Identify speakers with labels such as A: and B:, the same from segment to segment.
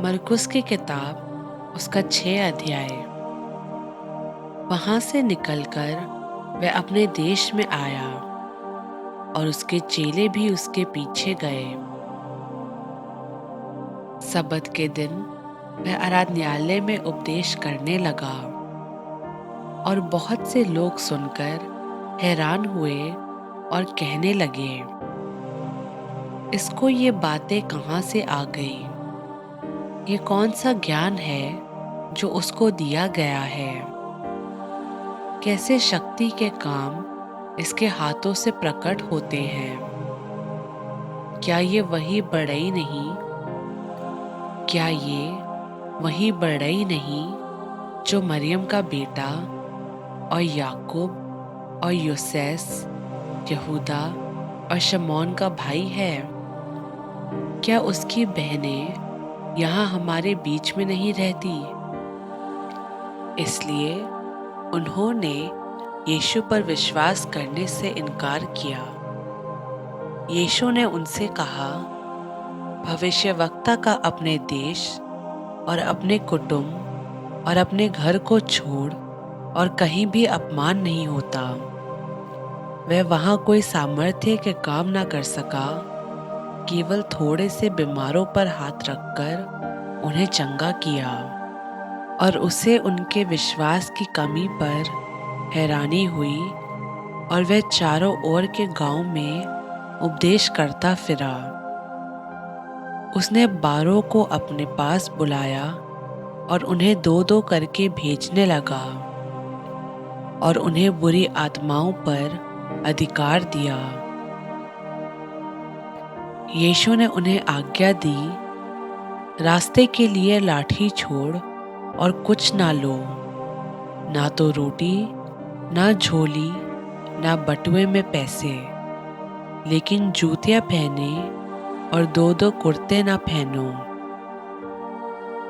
A: मरकुस की किताब उसका 6 अध्याय। वहां से निकलकर वह अपने देश में आया और उसके चेले भी उसके पीछे गए। सबत के दिन वह आराधनालय में उपदेश करने लगा और बहुत से लोग सुनकर हैरान हुए और कहने लगे, इसको ये बातें कहाँ से आ गई? ये कौन सा ज्ञान है जो उसको दिया गया है? कैसे शक्ति के काम इसके हाथों से प्रकट होते हैं? क्या ये वही बढ़ई नहीं? क्या ये वही बढ़ई नहीं जो मरियम का बेटा और याकूब और योसेस, यहूदा और शमौन का भाई है? क्या उसकी बहनें यहाँ हमारे बीच में नहीं रहती? इसलिए उन्होंने यीशु पर विश्वास करने से इनकार किया। यीशु ने उनसे कहा, भविष्यवक्ता का अपने देश और अपने कुटुंब और अपने घर को छोड़ और कहीं भी अपमान नहीं होता। वह वहाँ कोई सामर्थ्य के काम ना कर सका, केवल थोड़े से बीमारों पर हाथ रखकर उन्हें चंगा किया। और उसे उनके विश्वास की कमी पर हैरानी हुई और वह चारों ओर के गांव में उपदेश करता फिरा। उसने 12 को अपने पास बुलाया और उन्हें 2-2 करके भेजने लगा और उन्हें बुरी आत्माओं पर अधिकार दिया। यीशु ने उन्हें आज्ञा दी, रास्ते के लिए लाठी छोड़ और कुछ ना लो, ना तो रोटी, ना झोली, ना बटुए में पैसे, लेकिन जूतियां पहने और 2-2 कुर्ते ना पहनो।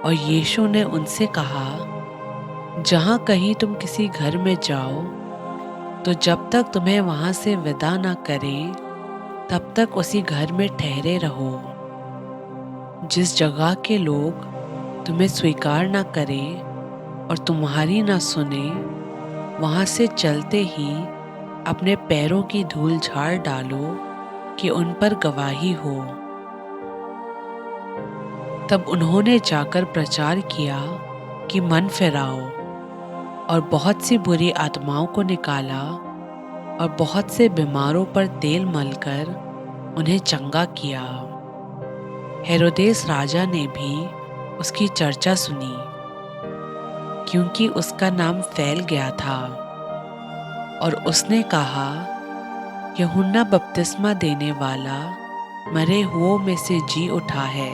A: और यीशु ने उनसे कहा, जहाँ कहीं तुम किसी घर में जाओ, तो जब तक तुम्हें वहाँ से विदा ना करें, तब तक उसी घर में ठहरे रहो। जिस जगह के लोग तुम्हें स्वीकार ना करें और तुम्हारी ना सुने, वहाँ से चलते ही अपने पैरों की धूल झाड़ डालो कि उन पर गवाही हो। तब उन्होंने जाकर प्रचार किया कि मन फिराओ, और बहुत सी बुरी आत्माओं को निकाला और बहुत से बीमारों पर तेल मलकर उन्हें चंगा किया। हेरोदेस राजा ने भी उसकी चर्चा सुनी, क्योंकि उसका नाम फैल गया था, और उसने कहा, यूहन्ना बपतिस्मा देने वाला मरे हुओं में से जी उठा है,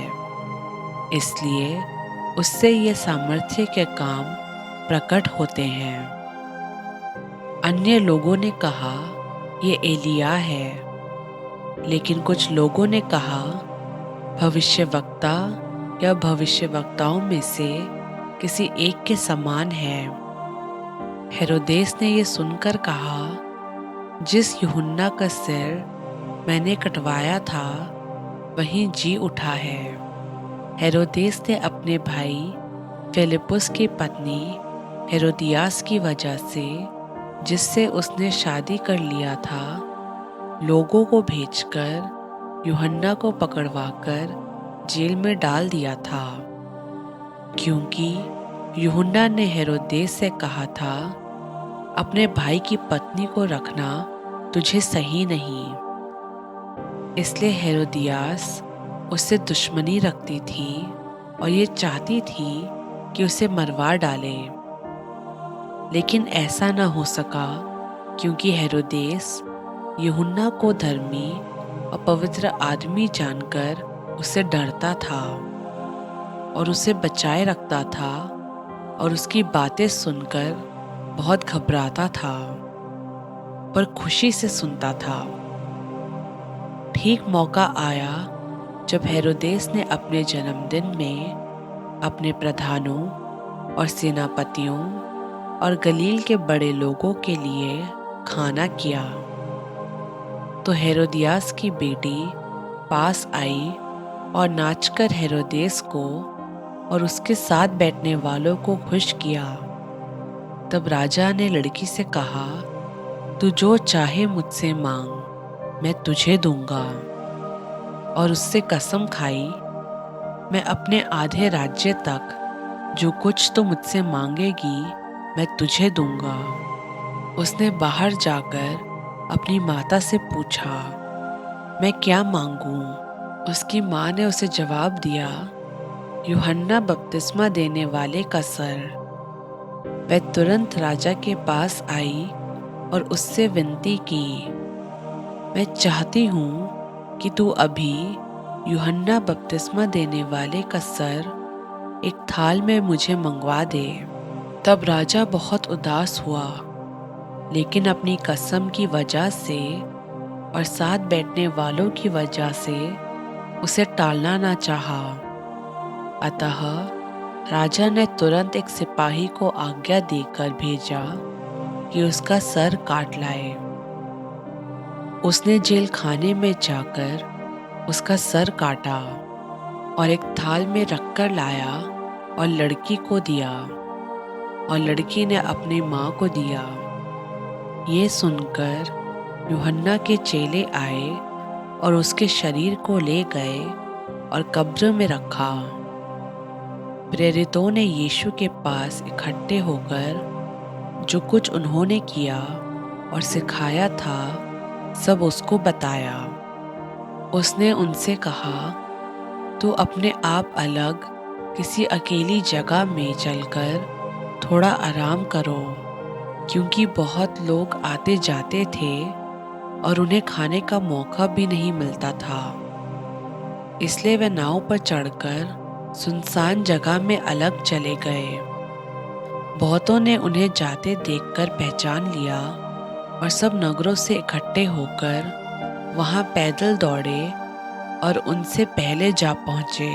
A: इसलिए उससे ये सामर्थ्य के काम प्रकट होते हैं। अन्य लोगों ने कहा, ये एलिया है, लेकिन कुछ लोगों ने कहा, भविष्यवक्ता या भविष्यवक्ताओं में से किसी एक के समान है। हेरोदेस ने ये सुनकर कहा, जिस यूहन्ना का सिर मैंने कटवाया था वहीं जी उठा है। हेरोदेस ने अपने भाई फिलिपुस की पत्नी हेरोदियास की वजह से, जिससे उसने शादी कर लिया था, लोगों को भेजकर यूहन्ना को पकड़वाकर जेल में डाल दिया था, क्योंकि यूहन्ना ने हेरोदेस से कहा था, अपने भाई की पत्नी को रखना तुझे सही नहीं। इसलिए हेरोदियास उससे दुश्मनी रखती थी और ये चाहती थी कि उसे मरवा डाले, लेकिन ऐसा न हो सका, क्योंकि हेरोदेस यूहन्ना को धर्मी और पवित्र आदमी जानकर उससे डरता था और उसे बचाए रखता था और उसकी बातें सुनकर बहुत घबराता था, पर खुशी से सुनता था। ठीक मौका आया जब हेरोदेस ने अपने जन्मदिन में अपने प्रधानों और सेनापतियों और गलील के बड़े लोगों के लिए खाना किया, तो हेरोदियास की बेटी पास आई और नाचकर हेरोदेस को और उसके साथ बैठने वालों को खुश किया। तब राजा ने लड़की से कहा, तू जो चाहे मुझसे मांग, मैं तुझे दूंगा। और उससे कसम खाई, मैं अपने आधे राज्य तक जो कुछ तू मुझसे मांगेगी मैं तुझे दूंगा। उसने बाहर जाकर अपनी माता से पूछा, मैं क्या मांगूं? उसकी माँ ने उसे जवाब दिया, यूहन्ना बपतिस्मा देने वाले का सर। वह तुरंत राजा के पास आई और उससे विनती की, मैं चाहती हूँ कि तू अभी यूहन्ना बपतिस्मा देने वाले का सर एक थाल में मुझे मंगवा दे। तब राजा बहुत उदास हुआ, लेकिन अपनी कसम की वजह से और साथ बैठने वालों की वजह से उसे टालना ना चाहा। अतः राजा ने तुरंत एक सिपाही को आज्ञा देकर भेजा कि उसका सर काट लाए। उसने जेल खाने में जाकर उसका सर काटा और एक थाल में रखकर लाया और लड़की को दिया, और लड़की ने अपनी माँ को दिया। ये सुनकर यूहन्ना के चेले आए और उसके शरीर को ले गए और कब्र में रखा। प्रेरितों ने यीशु के पास इकट्ठे होकर जो कुछ उन्होंने किया और सिखाया था सब उसको बताया। उसने उनसे कहा, तो अपने आप अलग किसी अकेली जगह में चलकर थोड़ा आराम करो, क्योंकि बहुत लोग आते जाते थे और उन्हें खाने का मौका भी नहीं मिलता था। इसलिए वे नाव पर चढ़कर सुनसान जगह में अलग चले गए। बहुतों ने उन्हें जाते देखकर पहचान लिया और सब नगरों से इकट्ठे होकर वहां पैदल दौड़े और उनसे पहले जा पहुंचे।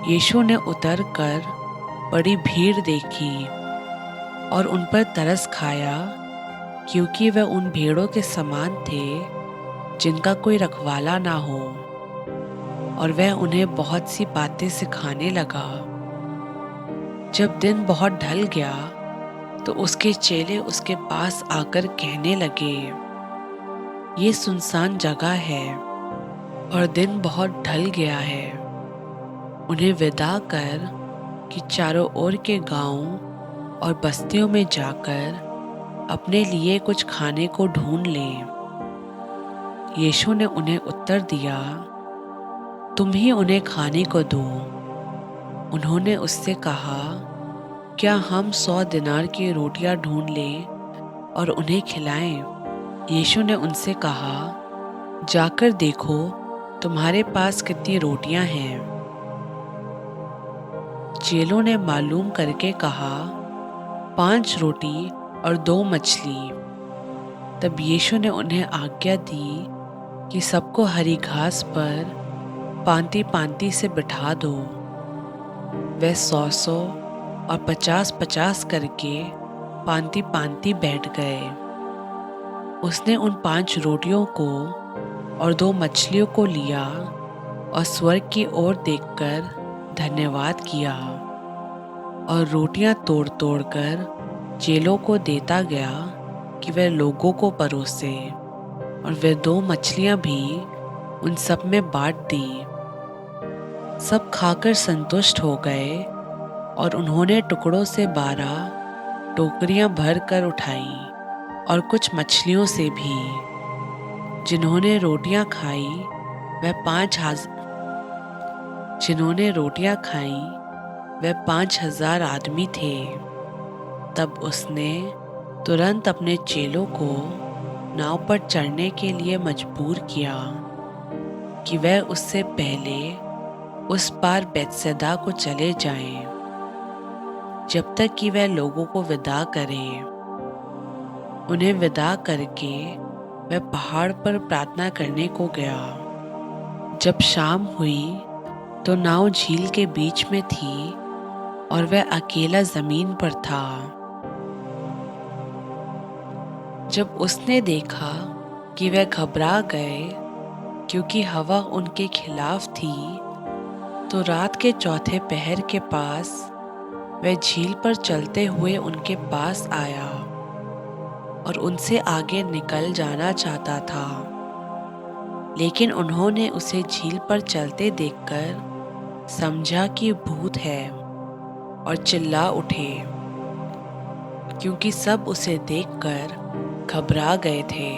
A: यीशु ने उतरकर बड़ी भीड़ देखी और उन पर तरस खाया, क्योंकि वे उन भेड़ों के समान थे जिनका कोई रखवाला ना हो, और वह उन्हें बहुत सी बातें सिखाने लगा। जब दिन बहुत ढल गया तो उसके चेले उसके पास आकर कहने लगे, ये सुनसान जगह है और दिन बहुत ढल गया है। उन्हें विदा कर कि चारों ओर के गांवों और बस्तियों में जाकर अपने लिए कुछ खाने को ढूंढ लें। यीशु ने उन्हें उत्तर दिया, तुम ही उन्हें खाने को दो। उन्होंने उससे कहा, क्या हम 100 दिनार की रोटियां ढूंढ लें और उन्हें खिलाएं? यीशु ने उनसे कहा, जाकर देखो तुम्हारे पास कितनी रोटियां हैं। चेलों ने मालूम करके कहा, 5 रोटी और 2 मछली। तब यीशु ने उन्हें आज्ञा दी कि सबको हरी घास पर पांति पांति से बिठा दो। वे 100 और 50 करके पांति पांति बैठ गए। उसने उन 5 रोटियों को और 2 मछलियों को लिया और स्वर्ग की ओर देखकर धन्यवाद किया और रोटियां तोड़ तोड़ कर चेलों को देता गया कि वे लोगों को परोसे, और वे 2 मछलियां भी उन सब में बांट दी। सब खाकर संतुष्ट हो गए और उन्होंने टुकड़ों से 12 टोकरियां भर कर उठाई, और कुछ मछलियों से भी। जिन्होंने रोटियां खाई वह 5,000 आदमी थे। तब उसने तुरंत अपने चेलों को नाव पर चढ़ने के लिए मजबूर किया कि वह उससे पहले उस पार बैतसैदा को चले जाएं, जब तक कि वह लोगों को विदा करे। उन्हें विदा करके वह पहाड़ पर प्रार्थना करने को गया। जब शाम हुई तो नाव झील के बीच में थी और वह अकेला जमीन पर था। जब उसने देखा कि वह घबरा गए क्योंकि हवा उनके खिलाफ थी, तो रात के चौथे पहर के पास वह झील पर चलते हुए उनके पास आया और उनसे आगे निकल जाना चाहता था, लेकिन उन्होंने उसे झील पर चलते देखकर समझा कि भूत है और चिल्ला उठे, क्योंकि सब उसे देखकर घबरा गए थे।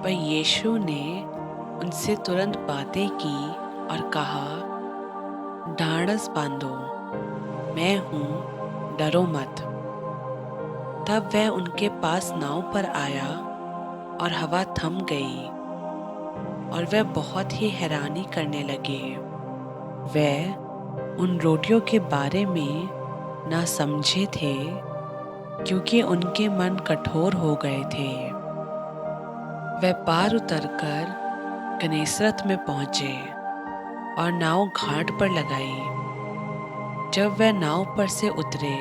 A: पर यीशु ने उनसे तुरंत बातें की और कहा, ढाढ़स बांधो, मैं हूँ, डरो मत। तब वह उनके पास नाव पर आया और हवा थम गई और वह बहुत ही हैरानी करने लगे। वह उन रोटियों के बारे में ना समझे थे, क्योंकि उनके मन कठोर हो गए थे। वह पार उतरकर गनेसरत में पहुंचे और नाव घाट पर लगाई। जब वह नाव पर से उतरे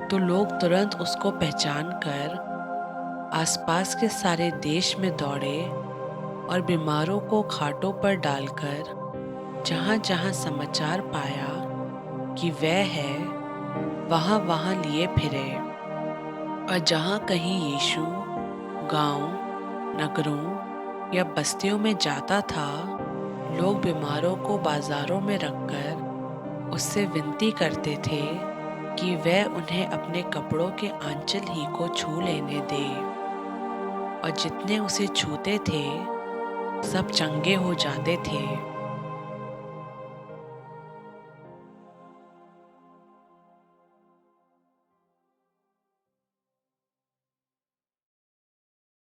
A: तो लोग तुरंत उसको पहचान कर आसपास के सारे देश में दौड़े और बीमारों को खाटों पर डालकर जहाँ जहाँ समाचार पाया कि वह है, वहाँ वहाँ लिए फिरे। और जहाँ कहीं यीशु गांव, नगरों या बस्तियों में जाता था, लोग बीमारों को बाजारों में रखकर उससे विनती करते थे कि वह उन्हें अपने कपड़ों के आंचल ही को छू लेने दे। और जितने उसे छूते थे सब चंगे हो जाते थे।